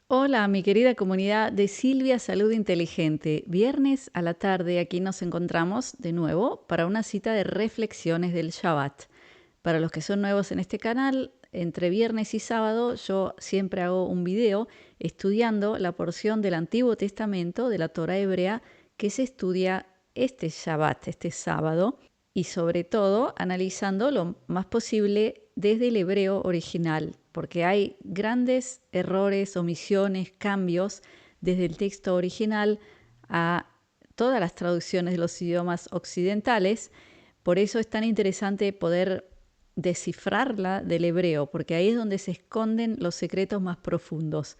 Hola, mi querida comunidad de Silvia Salud Inteligente. Viernes a la tarde aquí nos encontramos de nuevo para una cita de reflexiones del Shabbat. Para los que son nuevos en este canal, entre viernes y sábado yo siempre hago un video estudiando la porción del Antiguo Testamento de la Torá hebrea que se estudia este Shabbat, este sábado, y sobre todo analizando lo más posible desde el hebreo original, porque hay grandes errores, omisiones, cambios desde el texto original a todas las traducciones de los idiomas occidentales. Por eso es tan interesante poder descifrarla del hebreo, porque ahí es donde se esconden los secretos más profundos.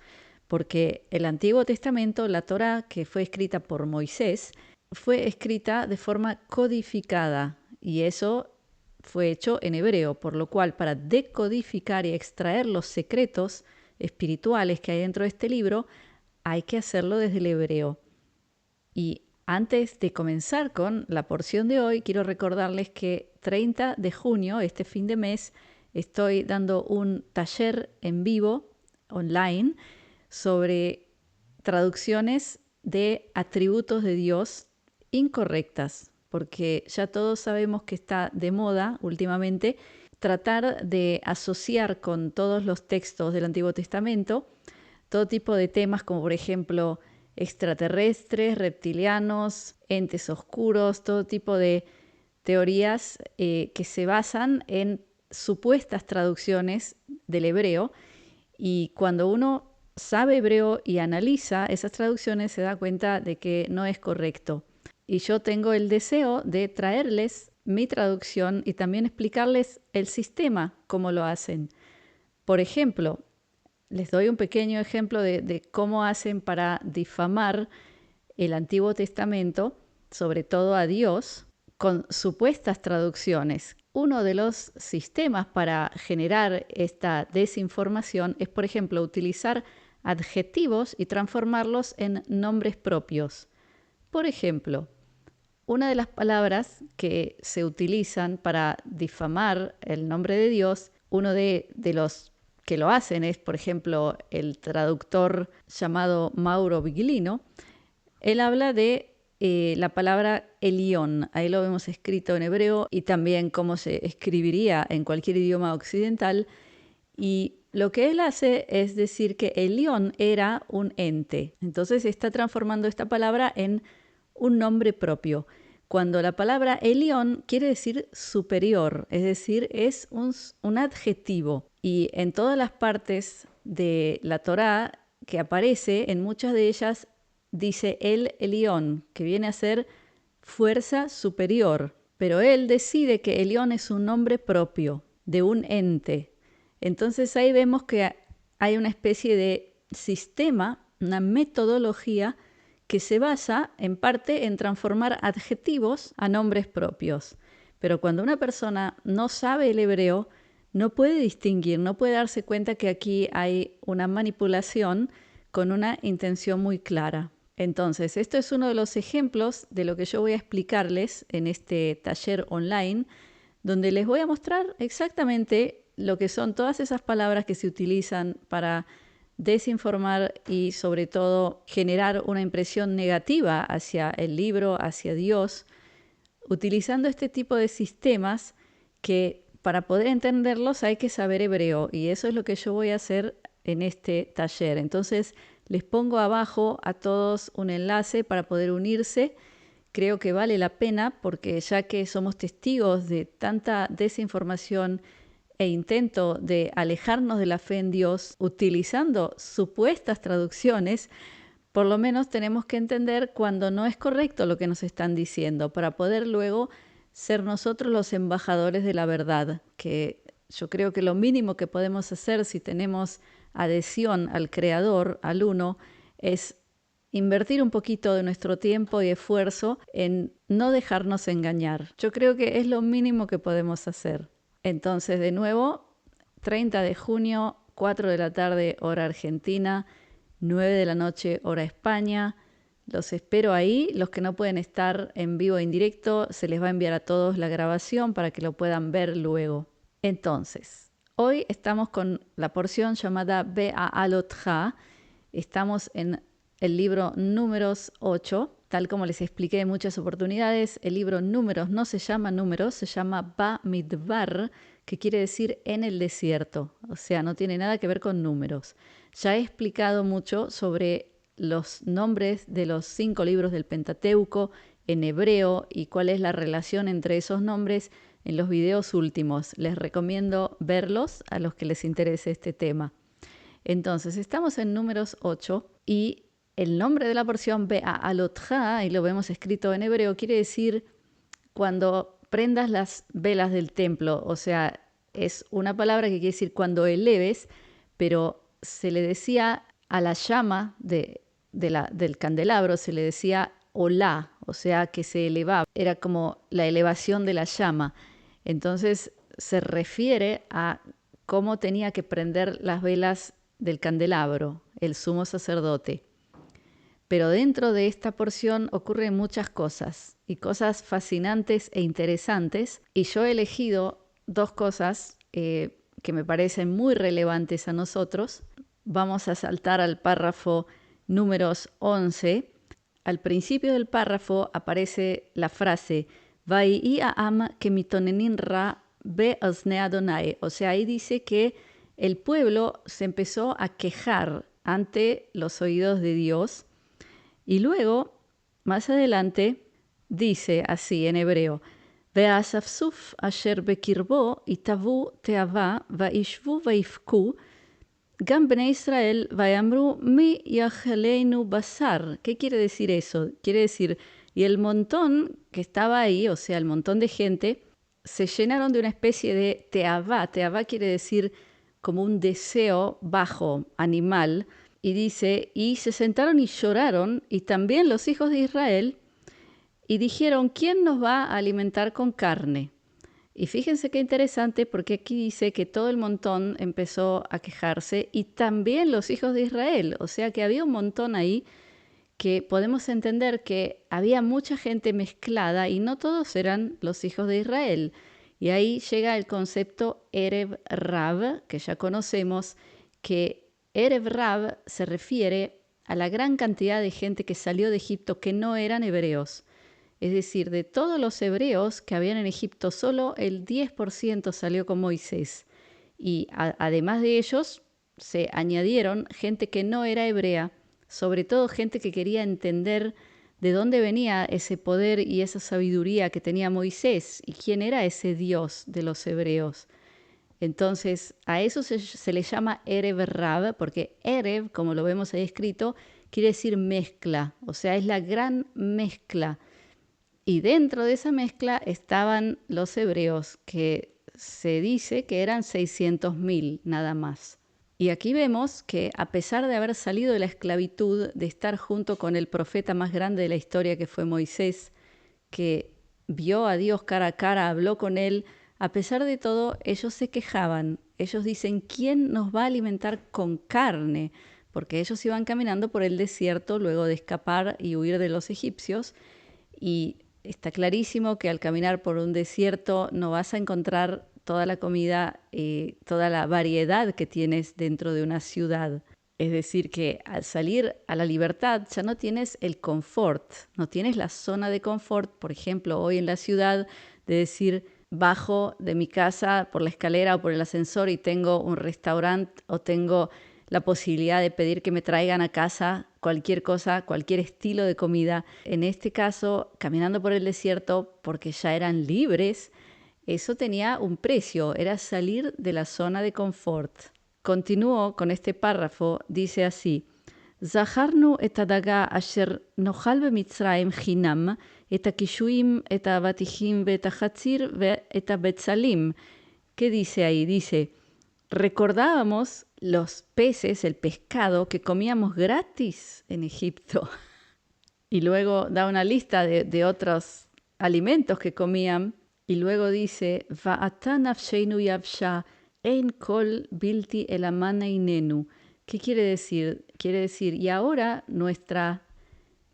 Porque el Antiguo Testamento, la Torá, que fue escrita por Moisés, fue escrita de forma codificada, y eso fue hecho en hebreo, por lo cual para decodificar y extraer los secretos espirituales que hay dentro de este libro, hay que hacerlo desde el hebreo. Y antes de comenzar con la porción de hoy, quiero recordarles que 30 de junio, este fin de mes, estoy dando un taller en vivo, online, sobre traducciones de atributos de Dios incorrectas, porque ya todos sabemos que está de moda últimamente tratar de asociar con todos los textos del Antiguo Testamento todo tipo de temas como por ejemplo extraterrestres, reptilianos, entes oscuros, todo tipo de teorías que se basan en supuestas traducciones del hebreo, y cuando uno sabe hebreo y analiza esas traducciones se da cuenta de que no es correcto. Y yo tengo el deseo de traerles mi traducción y también explicarles el sistema, cómo lo hacen. Por ejemplo, les doy un pequeño ejemplo de cómo hacen para difamar el Antiguo Testamento, sobre todo a Dios, con supuestas traducciones. Uno de los sistemas para generar esta desinformación es, por ejemplo, utilizar adjetivos y transformarlos en nombres propios. Por ejemplo, una de las palabras que se utilizan para difamar el nombre de Dios, uno de los que lo hacen es, por ejemplo, el traductor llamado Mauro Viglino. Él habla de la palabra Elión. Ahí lo vemos escrito en hebreo y también cómo se escribiría en cualquier idioma occidental. Y lo que él hace es decir que Elión era un ente. Entonces está transformando esta palabra en un nombre propio, cuando la palabra Elión quiere decir superior, es decir, es un adjetivo. Y en todas las partes de la Torá que aparece, en muchas de ellas dice el Elión, que viene a ser fuerza superior. Pero él decide que Elión es un nombre propio de un ente. Entonces ahí vemos que hay una especie de sistema, una metodología que se basa en parte en transformar adjetivos a nombres propios. Pero cuando una persona no sabe el hebreo, no puede distinguir, no puede darse cuenta que aquí hay una manipulación con una intención muy clara. Entonces, esto es uno de los ejemplos de lo que yo voy a explicarles en este taller online, donde les voy a mostrar exactamente lo que son todas esas palabras que se utilizan para desinformar y sobre todo generar una impresión negativa hacia el libro, hacia Dios, utilizando este tipo de sistemas que para poder entenderlos hay que saber hebreo, y eso es lo que yo voy a hacer en este taller. Entonces les pongo abajo a todos un enlace para poder unirse. Creo que vale la pena porque ya que somos testigos de tanta desinformación e intento de alejarnos de la fe en Dios utilizando supuestas traducciones, por lo menos tenemos que entender cuando no es correcto lo que nos están diciendo para poder luego ser nosotros los embajadores de la verdad, que yo creo que lo mínimo que podemos hacer si tenemos adhesión al Creador, al Uno, es invertir un poquito de nuestro tiempo y esfuerzo en no dejarnos engañar. Yo creo que es lo mínimo que podemos hacer. Entonces, de nuevo, 30 de junio, 4 de la tarde, hora Argentina, 9 de la noche, hora España. Los espero ahí. Los que no pueden estar en vivo e en directo, se les va a enviar a todos la grabación para que lo puedan ver luego. Entonces, hoy estamos con la porción llamada Be'alotcha. Estamos en el libro Números 8. Tal como les expliqué en muchas oportunidades, el libro Números no se llama Números, se llama Bamidbar, que quiere decir en el desierto. O sea, no tiene nada que ver con números. Ya he explicado mucho sobre los nombres de los 5 libros del Pentateuco en hebreo y cuál es la relación entre esos nombres en los videos últimos. Les recomiendo verlos a los que les interese este tema. Entonces, estamos en Números 8 y el nombre de la porción Be'alotja, y lo vemos escrito en hebreo, quiere decir cuando prendas las velas del templo. O sea, es una palabra que quiere decir cuando eleves, pero se le decía a la llama del candelabro, se le decía olá, o sea, que se elevaba. Era como la elevación de la llama. Entonces, se refiere a cómo tenía que prender las velas del candelabro, el sumo sacerdote. Pero dentro de esta porción ocurren muchas cosas, y cosas fascinantes e interesantes, y yo he elegido 2 cosas que me parecen muy relevantes a nosotros. Vamos a saltar al párrafo Números 11. Al principio del párrafo aparece la frase Vai'i ha'am kemitonenin ra be'oznei Adonai. O sea, ahí dice que el pueblo se empezó a quejar ante los oídos de Dios. Y luego, más adelante, dice así en hebreo, Ve'asafsuf asher bekirbo itavu teava vaishvu vaifku gam bnei Israel vayamru mi yachaleinu basar. ¿Qué quiere decir eso? Quiere decir, y el montón que estaba ahí, o sea, el montón de gente, se llenaron de una especie de teavá. Teavá quiere decir como un deseo bajo, animal. Y dice, y se sentaron y lloraron, y también los hijos de Israel, y dijeron, ¿quién nos va a alimentar con carne? Y fíjense qué interesante, porque aquí dice que todo el montón empezó a quejarse, y también los hijos de Israel. O sea que había un montón ahí que podemos entender que había mucha gente mezclada, y no todos eran los hijos de Israel. Y ahí llega el concepto Erev Rav, que ya conocemos, que Erev Rav se refiere a la gran cantidad de gente que salió de Egipto que no eran hebreos. Es decir, de todos los hebreos que habían en Egipto, solo el 10% salió con Moisés. Y además de ellos, se añadieron gente que no era hebrea, sobre todo gente que quería entender de dónde venía ese poder y esa sabiduría que tenía Moisés y quién era ese Dios de los hebreos. Entonces, a eso se le llama Erev Rav, porque Erev, como lo vemos ahí escrito, quiere decir mezcla, o sea, es la gran mezcla. Y dentro de esa mezcla estaban los hebreos, que se dice que eran 600.000 nada más. Y aquí vemos que a pesar de haber salido de la esclavitud, de estar junto con el profeta más grande de la historia que fue Moisés, que vio a Dios cara a cara, habló con él, a pesar de todo, ellos se quejaban. Ellos dicen, ¿quién nos va a alimentar con carne? Porque ellos iban caminando por el desierto luego de escapar y huir de los egipcios. Y está clarísimo que al caminar por un desierto no vas a encontrar toda la comida, toda la variedad que tienes dentro de una ciudad. Es decir, que al salir a la libertad ya no tienes el confort, no tienes la zona de confort, por ejemplo, hoy en la ciudad, de decir, bajo de mi casa por la escalera o por el ascensor y tengo un restaurante o tengo la posibilidad de pedir que me traigan a casa cualquier cosa, cualquier estilo de comida. En este caso, caminando por el desierto, porque ya eran libres, eso tenía un precio, era salir de la zona de confort. Continúo con este párrafo, dice así, זכרנו את הדגה אשר נאכל במצרים חינם, את הקישואים, את האבטיחים ואת החציר ואת הבצלים. ¿Qué dice ahí? Dice, recordábamos los peces, el pescado que comíamos gratis en Egipto. Y luego da una lista de otros alimentos que comían. Y luego dice, Va'ata nafsheinu yavsha ein kol bilti el amana inenu. ¿Qué quiere decir? Quiere decir, y ahora nuestra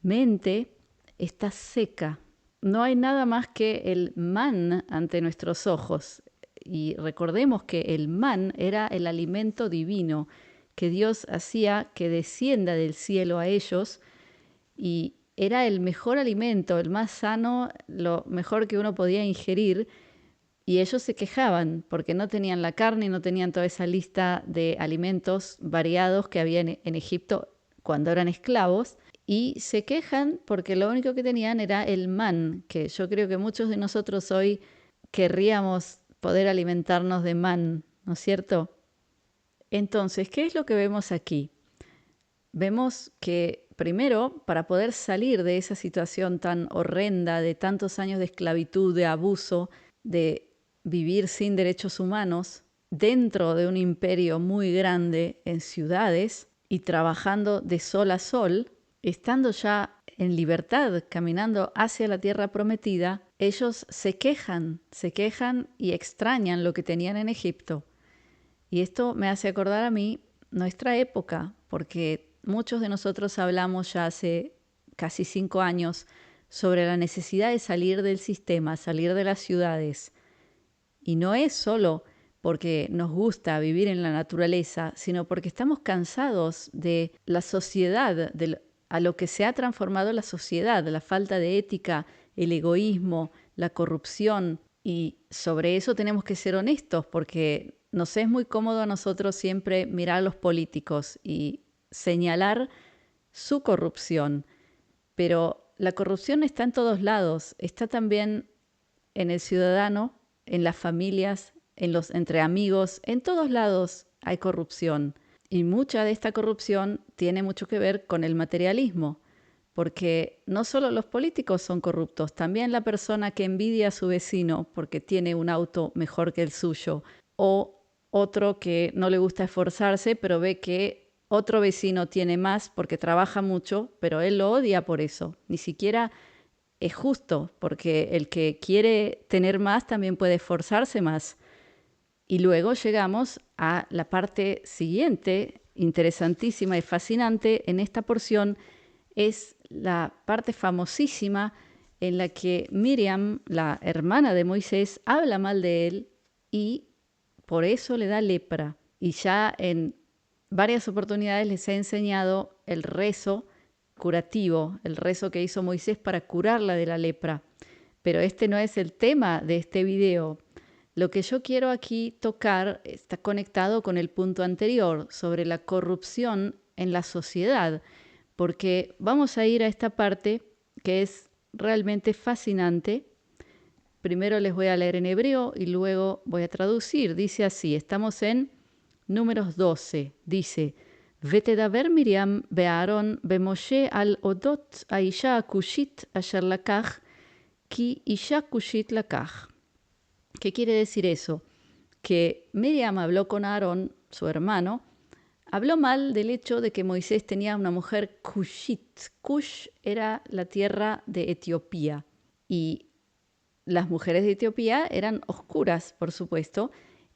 mente está seca. No hay nada más que el man ante nuestros ojos. Y recordemos que el man era el alimento divino, que Dios hacía que descienda del cielo a ellos y era el mejor alimento, el más sano, lo mejor que uno podía ingerir. Y ellos se quejaban porque no tenían la carne y no tenían toda esa lista de alimentos variados que había en Egipto cuando eran esclavos. Y se quejan porque lo único que tenían era el man, que yo creo que muchos de nosotros hoy querríamos poder alimentarnos de man, ¿no es cierto? Entonces, ¿qué es lo que vemos aquí? Vemos que primero, para poder salir de esa situación tan horrenda de tantos años de esclavitud, de abuso, de vivir sin derechos humanos, dentro de un imperio muy grande en ciudades y trabajando de sol a sol, estando ya en libertad, caminando hacia la tierra prometida, ellos se quejan y extrañan lo que tenían en Egipto. Y esto me hace acordar a mí nuestra época, porque muchos de nosotros hablamos ya hace casi 5 años sobre la necesidad de salir del sistema, salir de las ciudades. Y no es solo porque nos gusta vivir en la naturaleza, sino porque estamos cansados de la sociedad, a lo que se ha transformado la sociedad, la falta de ética, el egoísmo, la corrupción. Y sobre eso tenemos que ser honestos, porque nos es muy cómodo a nosotros siempre mirar a los políticos y señalar su corrupción. Pero la corrupción está en todos lados, está también en el ciudadano, en las familias, entre amigos, en todos lados hay corrupción. Y mucha de esta corrupción tiene mucho que ver con el materialismo, porque no solo los políticos son corruptos, también la persona que envidia a su vecino porque tiene un auto mejor que el suyo, o otro que no le gusta esforzarse, pero ve que otro vecino tiene más porque trabaja mucho, pero él lo odia por eso. Ni siquiera es justo, porque el que quiere tener más también puede esforzarse más. Y luego llegamos a la parte siguiente, interesantísima y fascinante en esta porción, es la parte famosísima en la que Miriam, la hermana de Moisés, habla mal de él y por eso le da lepra. Y ya en varias oportunidades les he enseñado el rezo curativo, el rezo que hizo Moisés para curarla de la lepra. Pero este no es el tema de este video. Lo que yo quiero aquí tocar está conectado con el punto anterior sobre la corrupción en la sociedad, porque vamos a ir a esta parte que es realmente fascinante. Primero les voy a leer en hebreo y luego voy a traducir. Dice así, estamos en Números 12. Dice, ותדבר מרים ואהרון במשה על אודות האישה הכושית אשר לקח, כי אישה כושית לקח. ¿Qué quiere decir eso? Que Miriam habló con Aarón, su hermano, habló mal del hecho de que Moisés tenía una mujer cushit. Cush era la tierra de Etiopía y las mujeres de Etiopía eran oscuras, por supuesto,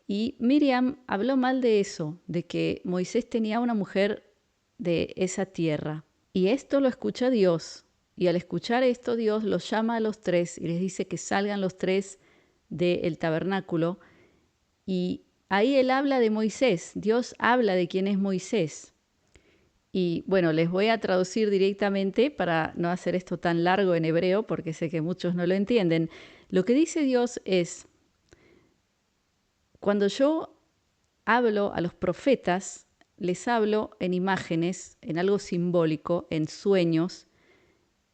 y Miriam habló mal de eso, de que Moisés tenía una mujer de esa tierra. Y esto lo escucha Dios, y al escuchar esto Dios los llama a los tres y les dice que salgan los tres del tabernáculo, y ahí él habla de Moisés, Dios habla de quién es Moisés. Y bueno, les voy a traducir directamente para no hacer esto tan largo en hebreo, porque sé que muchos no lo entienden. Lo que dice Dios es, cuando yo hablo a los profetas, les hablo en imágenes, en algo simbólico, en sueños.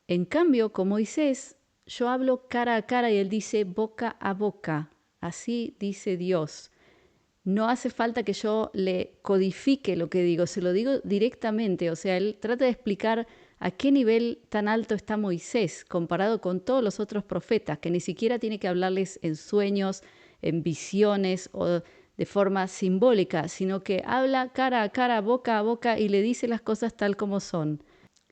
En cambio, con Moisés, yo hablo cara a cara y él dice boca a boca. Así dice Dios. No hace falta que yo le codifique lo que digo, se lo digo directamente. O sea, él trata de explicar a qué nivel tan alto está Moisés comparado con todos los otros profetas, que ni siquiera tiene que hablarles en sueños, en visiones o de forma simbólica, sino que habla cara a cara, boca a boca y le dice las cosas tal como son.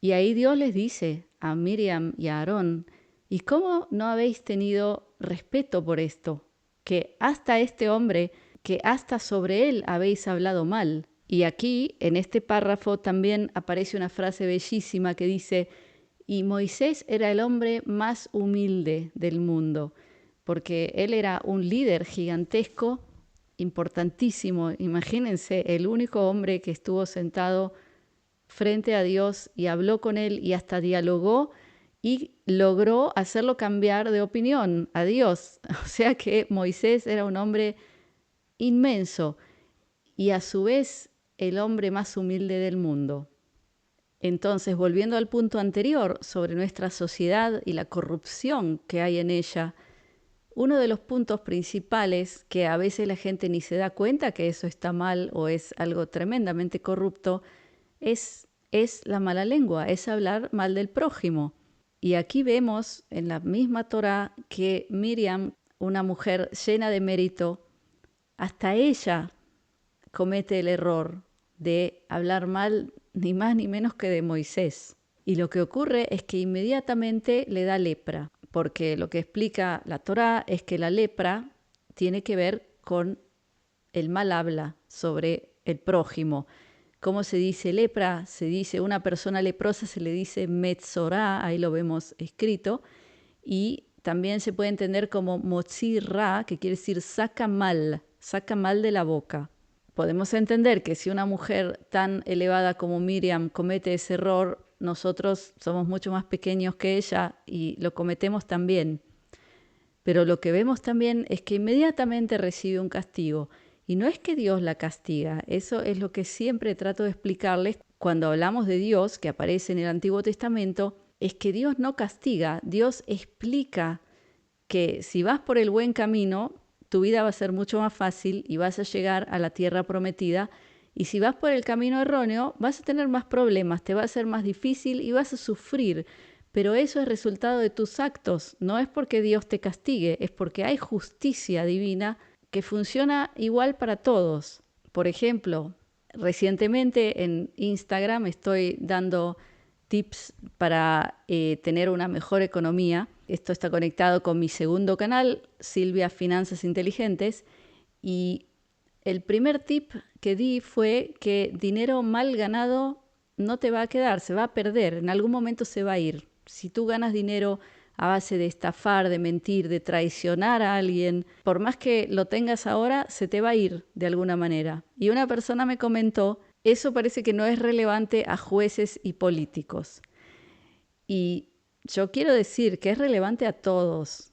Y ahí Dios les dice a Miriam y a Aarón, ¿y cómo no habéis tenido respeto por esto? Que hasta este hombre, que hasta sobre él habéis hablado mal. Y aquí, en este párrafo, también aparece una frase bellísima que dice, y Moisés era el hombre más humilde del mundo, porque él era un líder gigantesco, importantísimo. Imagínense, el único hombre que estuvo sentado frente a Dios y habló con él y hasta dialogó y logró hacerlo cambiar de opinión a Dios. O sea que Moisés era un hombre inmenso y a su vez el hombre más humilde del mundo. Entonces, volviendo al punto anterior sobre nuestra sociedad y la corrupción que hay en ella, uno de los puntos principales que a veces la gente ni se da cuenta que eso está mal o es algo tremendamente corrupto es la mala lengua, es hablar mal del prójimo. Y aquí vemos en la misma Torá que Miriam, una mujer llena de mérito, hasta ella comete el error de hablar mal ni más ni menos que de Moisés. Y lo que ocurre es que inmediatamente le da lepra, porque lo que explica la Torá es que la lepra tiene que ver con el mal habla sobre el prójimo. ¿Cómo se dice lepra? Se dice, una persona leprosa se le dice metzorá, ahí lo vemos escrito, y también se puede entender como motzi ra, que quiere decir saca mal de la boca. Podemos entender que si una mujer tan elevada como Miriam comete ese error, nosotros somos mucho más pequeños que ella y lo cometemos también. Pero lo que vemos también es que inmediatamente recibe un castigo. Y no es que Dios la castiga, eso es lo que siempre trato de explicarles cuando hablamos de Dios, que aparece en el Antiguo Testamento, es que Dios no castiga, Dios explica que si vas por el buen camino, tu vida va a ser mucho más fácil y vas a llegar a la tierra prometida. Y si vas por el camino erróneo, vas a tener más problemas, te va a ser más difícil y vas a sufrir. Pero eso es resultado de tus actos, no es porque Dios te castigue, es porque hay justicia divina que funciona igual para todos. Por ejemplo, recientemente en Instagram estoy dando tips para tener una mejor economía. Esto está conectado con mi segundo canal, Silvia Finanzas Inteligentes, y el primer tip que di fue que dinero mal ganado no te va a quedar, se va a perder, en algún momento se va a ir. Si tú ganas dinero a base de estafar, de mentir, de traicionar a alguien, por más que lo tengas ahora, se te va a ir de alguna manera. Y una persona me comentó, eso parece que no es relevante a jueces y políticos. Y yo quiero decir que es relevante a todos.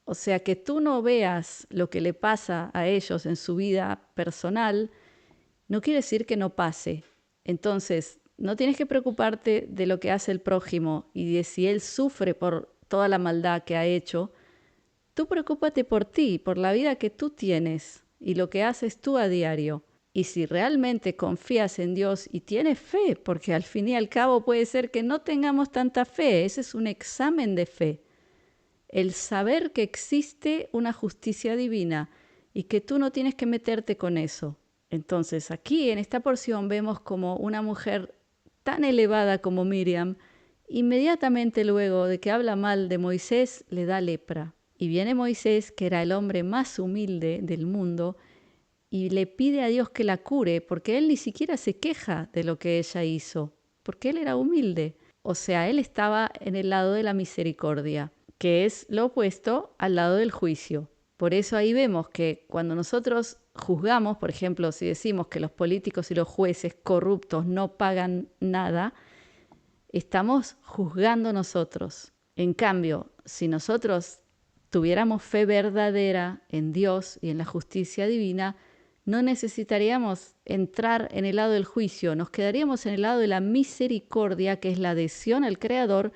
O sea, que tú no veas lo que le pasa a ellos en su vida personal, no quiere decir que no pase. Entonces, no tienes que preocuparte de lo que hace el prójimo y de si él sufre por toda la maldad que ha hecho. Tú preocúpate por ti, por la vida que tú tienes y lo que haces tú a diario. Y si realmente confías en Dios y tienes fe, porque al fin y al cabo puede ser que no tengamos tanta fe, ese es un examen de fe. El saber que existe una justicia divina y que tú no tienes que meterte con eso. Entonces aquí en esta porción vemos como una mujer tan elevada como Miriam, inmediatamente luego de que habla mal de Moisés, le da lepra. Y viene Moisés, que era el hombre más humilde del mundo, y le pide a Dios que la cure, porque él ni siquiera se queja de lo que ella hizo, porque él era humilde. O sea, él estaba en el lado de la misericordia, que es lo opuesto al lado del juicio. Por eso ahí vemos que cuando nosotros juzgamos, por ejemplo, si decimos que los políticos y los jueces corruptos no pagan nada, estamos juzgando nosotros. En cambio, si nosotros tuviéramos fe verdadera en Dios y en la justicia divina, no necesitaríamos entrar en el lado del juicio, nos quedaríamos en el lado de la misericordia, que es la adhesión al Creador,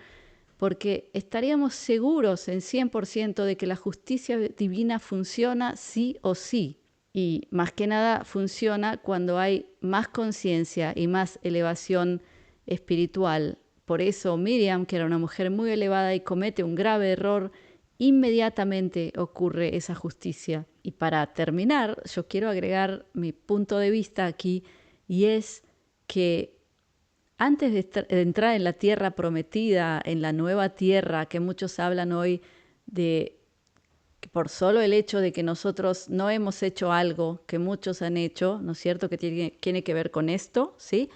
porque estaríamos seguros en 100% de que la justicia divina funciona sí o sí. Y más que nada funciona cuando hay más conciencia y más elevación espiritual. Por eso Miriam, que era una mujer muy elevada y comete un grave error, inmediatamente ocurre esa justicia. Y para terminar, yo quiero agregar mi punto de vista aquí, y es que antes de entrar en la tierra prometida, en la nueva tierra que muchos hablan hoy de que por solo el hecho de que nosotros no hemos hecho algo que muchos han hecho, ¿no es cierto?, que tiene que ver con esto, ¿sí?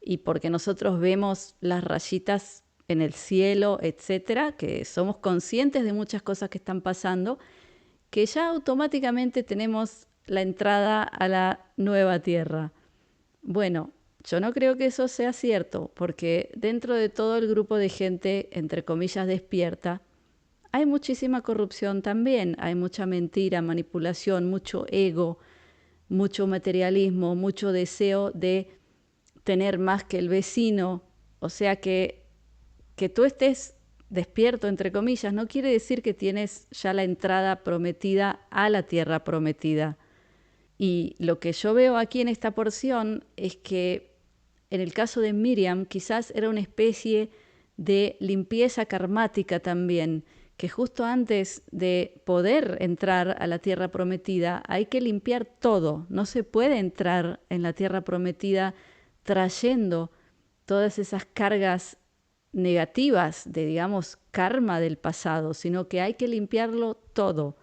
Y porque nosotros vemos las rayitas en el cielo, etcétera, que somos conscientes de muchas cosas que están pasando, que ya automáticamente tenemos la entrada a la nueva tierra. Bueno, yo no creo que eso sea cierto, porque dentro de todo el grupo de gente, entre comillas, despierta, hay muchísima corrupción también, hay mucha mentira, manipulación, mucho ego, mucho materialismo, mucho deseo de tener más que el vecino. O sea que tú estés despierto, entre comillas, no quiere decir que tienes ya la entrada prometida a la tierra prometida. Y lo que yo veo aquí en esta porción es que en el caso de Miriam quizás era una especie de limpieza karmática también, que justo antes de poder entrar a la tierra prometida hay que limpiar todo. No se puede entrar en la tierra prometida trayendo todas esas cargas negativas de, digamos, karma del pasado, sino que hay que limpiarlo todo.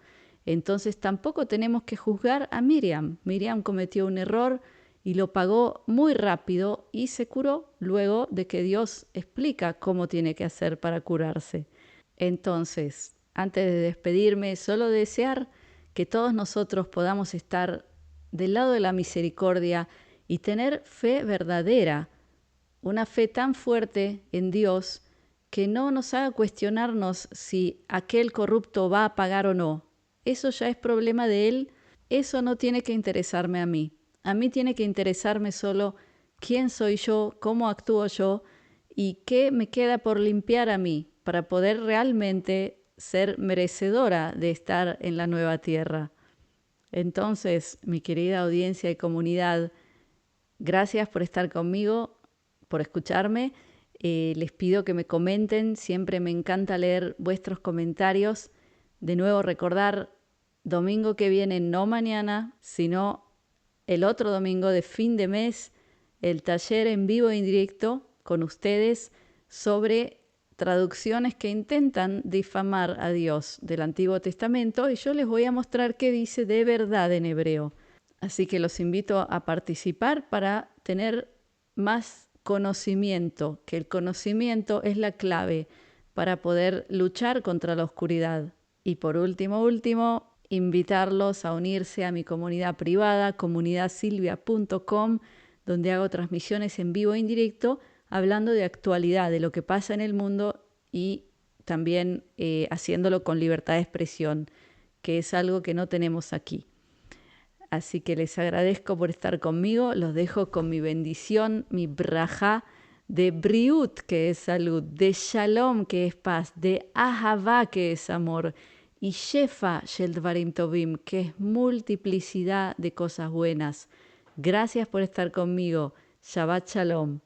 Entonces tampoco tenemos que juzgar a Miriam. Miriam cometió un error y lo pagó muy rápido y se curó luego de que Dios explica cómo tiene que hacer para curarse. Entonces, antes de despedirme, solo desear que todos nosotros podamos estar del lado de la misericordia y tener fe verdadera, una fe tan fuerte en Dios que no nos haga cuestionarnos si aquel corrupto va a pagar o no. Eso ya es problema de él, eso no tiene que interesarme a mí. A mí tiene que interesarme solo quién soy yo, cómo actúo yo y qué me queda por limpiar a mí para poder realmente ser merecedora de estar en la nueva tierra. Entonces, mi querida audiencia y comunidad, gracias por estar conmigo, por escucharme. Les pido que me comenten, siempre me encanta leer vuestros comentarios. De nuevo recordar, domingo que viene, no mañana, sino el otro domingo de fin de mes, el taller en vivo e indirecto con ustedes sobre traducciones que intentan difamar a Dios del Antiguo Testamento y yo les voy a mostrar qué dice de verdad en hebreo. Así que los invito a participar para tener más conocimiento, que el conocimiento es la clave para poder luchar contra la oscuridad. Y por último, invitarlos a unirse a mi comunidad privada, comunidadsilvia.com, donde hago transmisiones en vivo e indirecto, hablando de actualidad, de lo que pasa en el mundo y también haciéndolo con libertad de expresión, que es algo que no tenemos aquí. Así que les agradezco por estar conmigo, los dejo con mi bendición, mi brajá de briut, que es salud, de shalom, que es paz, de ahavá, que es amor, y shefa shel dvarim tovim, que es multiplicidad de cosas buenas. Gracias por estar conmigo. Shabbat shalom.